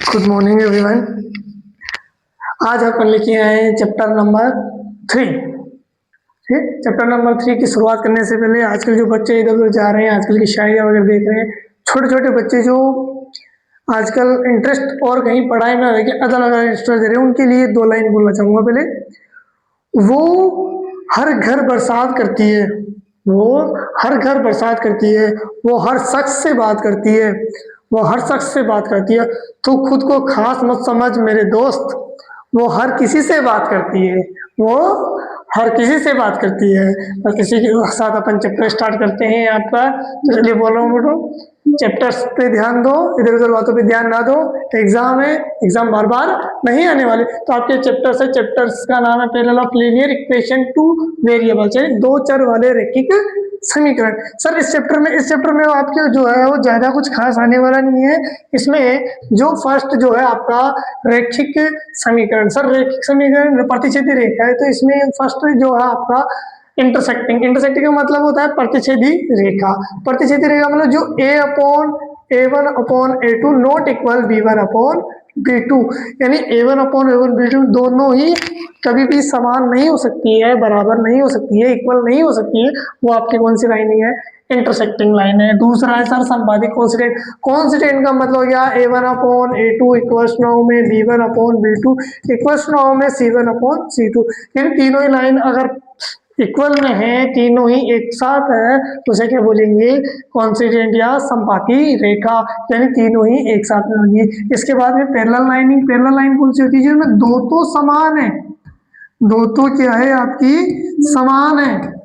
Good morning everyone. आज अपन लेके आए हैं चैप्टर नंबर 3। ठीक, चैप्टर नंबर 3 की शुरुआत करने से पहले आजकल जो बच्चे इधर उधर जा रहे हैं, आजकल की शायरियाँ वगैरह देख रहे हैं, छोटे छोटे बच्चे जो आजकल इंटरेस्ट और कहीं पढ़ाई में रह के अलग अलग इंटरेस्ट दे रहे हैं, उनके लिए 2 लाइन बोलना चाहूँगा। पहले, वो हर घर बरसात करती है, वो हर घर बरसात करती है, वो हर शख्स से बात करती है, वो हर शख्स से बात करती है। तू खुद को खास मत समझ मेरे दोस्त, वो हर किसी से बात करती है, वो हर किसी से बात करती है। और किसी के साथ अपन चैप्टर स्टार्ट करते हैं आपका। तो चलिए बोल रहा हूँ बेटो, चैप्टर्स पे ध्यान दो, इधर उधर बातों पे ध्यान ना दो। एग्जाम है, एग्जाम बार बार नहीं आने वाले। तो आपके चैप्टर्स है, चैप्टर्स का नाम है parallel of linear equation two variables, यानी 2 चर वाले रैखिक समीकरण। सर इस चैप्टर में आपके जो है वो ज्यादा कुछ खास आने वाला नहीं है। इसमें जो फर्स्ट जो है आपका रैखिक समीकरण, सर रैखिक समीकरण प्रतिच्छेदी रेखा है, तो इसमें फर्स्ट जो है आपका इंटरसेक्टिंग का मतलब होता है प्रतिच्छेदी रेखा। प्रतिच्छेदी रेखा मतलब जो a/a1/a2 नॉट इक्वल b1/b2, यानी a1/a1 दोनों ही कभी भी समान नहीं हो सकती है, बराबर नहीं हो सकती है, इक्वल नहीं हो सकती है। वो आपकी कौन सी लाइन है? इंटरसेक्टिंग लाइन है। दूसरा है सर संपादित कॉन्स्टेंट। कॉन्स्टेंट का मतलब हो गया a1/a2 इक्वल्स नाउ में b1/b2 इक्वल्स नाउ में c1/c2। यानी तीनों ही लाइन अगर इक्वल में है, तीनों ही एक साथ है, तो उसे क्या बोलेंगे? कॉन्स्टेंट या संपाती रेखा, यानी तीनों ही एक साथ में होंगी। इसके बाद में पैरेलल लाइन कौन सी होती है? जिसमें दो तो समान है, दो तो क्या है आपकी समान है,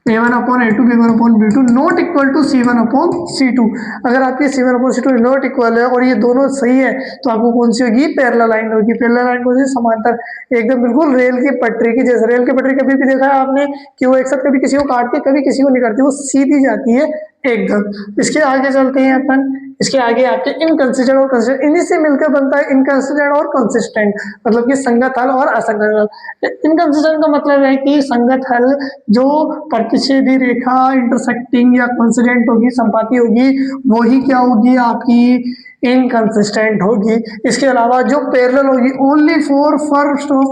a1/a2 b1/b2 not equal to c1/c2। अगर आपकी c1/c2 नॉट इक्वल है और ये दोनों सही है, तो आपको कौन सी होगी? पैरेलल लाइन होगी। पैरेलल लाइन कौन सी? समांतर, एकदम बिल्कुल रेल की पटरी की जैसे। रेल की पटरी कभी भी देखा है आपने कि वो एक साथ कभी किसी को काटती है, कभी किसी को नहीं काटती, वो सीधी जाती है एकदम। इसके आगे चलते हैं अपन। इसके आगे आपके इनकंसिस्टेंट और कंसिस्टेंट, इन्हीं से मिलकर बनता है इनकंसिस्टेंट और कंसिस्टेंट, मतलब कि संगत हल और असंगत हल। इनकंसिस्टेंट का मतलब है कि संगत हल जो प्रतिच्छेदी रेखा इंटरसेक्टिंग या कंसिस्टेंट होगी, संपाती होगी, वो ही क्या होगी? आपकी इनकंसिस्टेंट होगी। इसके अलावा जो पैरेलल होगी, only for first of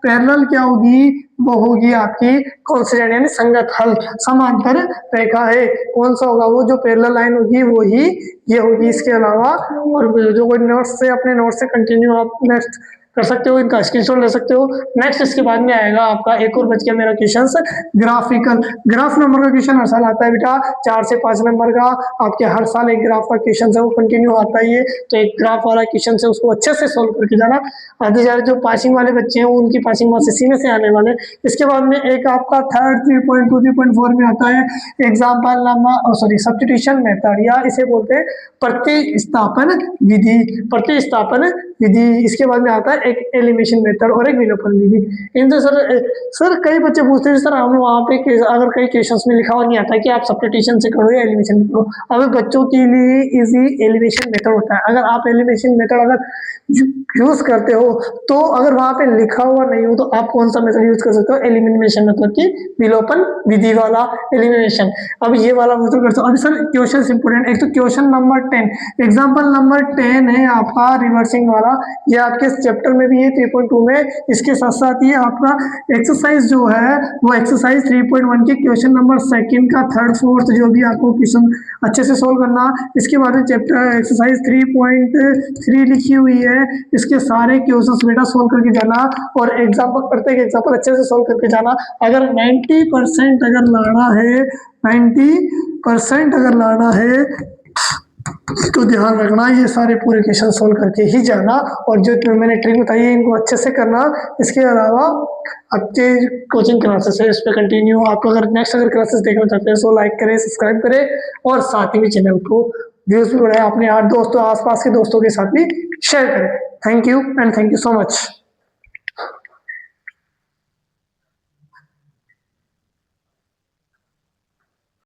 parallel क्या होगी? वो होगी आपकी कॉन्स्टेंट, यानी संगत हल, समांतर रेखा है। कौन सा होगा? वो जो पैरेलल लाइन होगी वो ही ये होगी। इसके अलावा और जो कोई नोट्स से अपने नोट्स से कंटिन्यू आप नेक्स्ट कर सकते हो, इनका स्क्रीनशॉट ले सकते हो। नेक्स्ट इसके बाद में आएगा आपका एक और बच गया मेरा क्वेश्चन, ग्राफिकल। ग्राफ नंबर का क्वेश्चन हर साल आता है बेटा, 4 से 5 नंबर का आपके हर साल एक ग्राफ का क्वेश्चन है, वो कंटिन्यू आता ही है। तो एक ग्राफ वाला क्वेश्चन है, उसको अच्छे से सोल्व करके जाना। आधे ज्यादा जो पासिंग वाले बच्चे हैं उनकी पासिंग मार्क्स इसी में से आने वाले। इसके बाद में एक आपका थर्ड 3.2 3.4 में आता है एग्जाम्पल नंबर सब्स्टिट्यूशन मेथड, या इसे बोलते हैं प्रतिस्थापन विधि। प्रतिस्थापन विधि। इसके बाद में आता है एक एलिमिनेशन मेथड और एक विलोपन विधि। इनसे सर कई बच्चे पूछते हैं सर हम वहाँ पे अगर कई क्वेश्चंस में लिखा हुआ नहीं आता कि आप सब्स्टिट्यूशन से करो या एलिमिनेशन करो। अब बच्चों के लिए इजी एलिमिनेशन मेथड होता है। अगर आप एलिमिनेशन मेथड अगर यूज करते हो, तो अगर वहाँ पे लिखा हुआ नहीं हो, तो आप कौन सा मेथड यूज कर सकते हो? एलिमिनेशन मेथड की विलोपन विधि वाला एलिमिनेशन। अब ये वाला मेथड कर सकते हो। अब सर क्वेश्चन इंपोर्टेंट, एक तो क्वेश्चन नंबर 10, एग्जाम्पल नंबर 10 है आपका रिवर्सिंग वाला। ये आपके चैप्टर में भी है 3.2 में। इसके साथ साथ ये आपका एक्सरसाइज जो है वो एक्सरसाइज 3.1 के क्वेश्चन नंबर 2 का 3rd 4th जो भी आपको क्वेश्चन अच्छे से सोल्व करना। इसके बाद चैप्टर एक्सरसाइज 3.3 लिखी हुई है, इसके सारे क्वेश्चंस बेटा सोल्व करके जाना और एग्जाम्पल प्रत्येक एग्जाम्पल अच्छे से सोल्व करके जाना। अगर 90% अगर लाना है, 90% अगर लाना है तो ध्यान रखना ये सारे पूरे क्वेश्चन सोल्व करके ही जाना, और जो मैंने ट्रिक बताई है इनको अच्छे से करना। इसके अलावा आपके कोचिंग क्लासेस है, इस पर कंटिन्यू आप अगर नेक्स्ट अगर क्लासेस देखना चाहते हैं तो लाइक करें, सब्सक्राइब करें और साथ ही में चैनल को व्यूज भी बढ़ाएं, अपने 8 दोस्तों आसपास के दोस्तों के साथ भी शेयर करें। Thank you and thank you so much.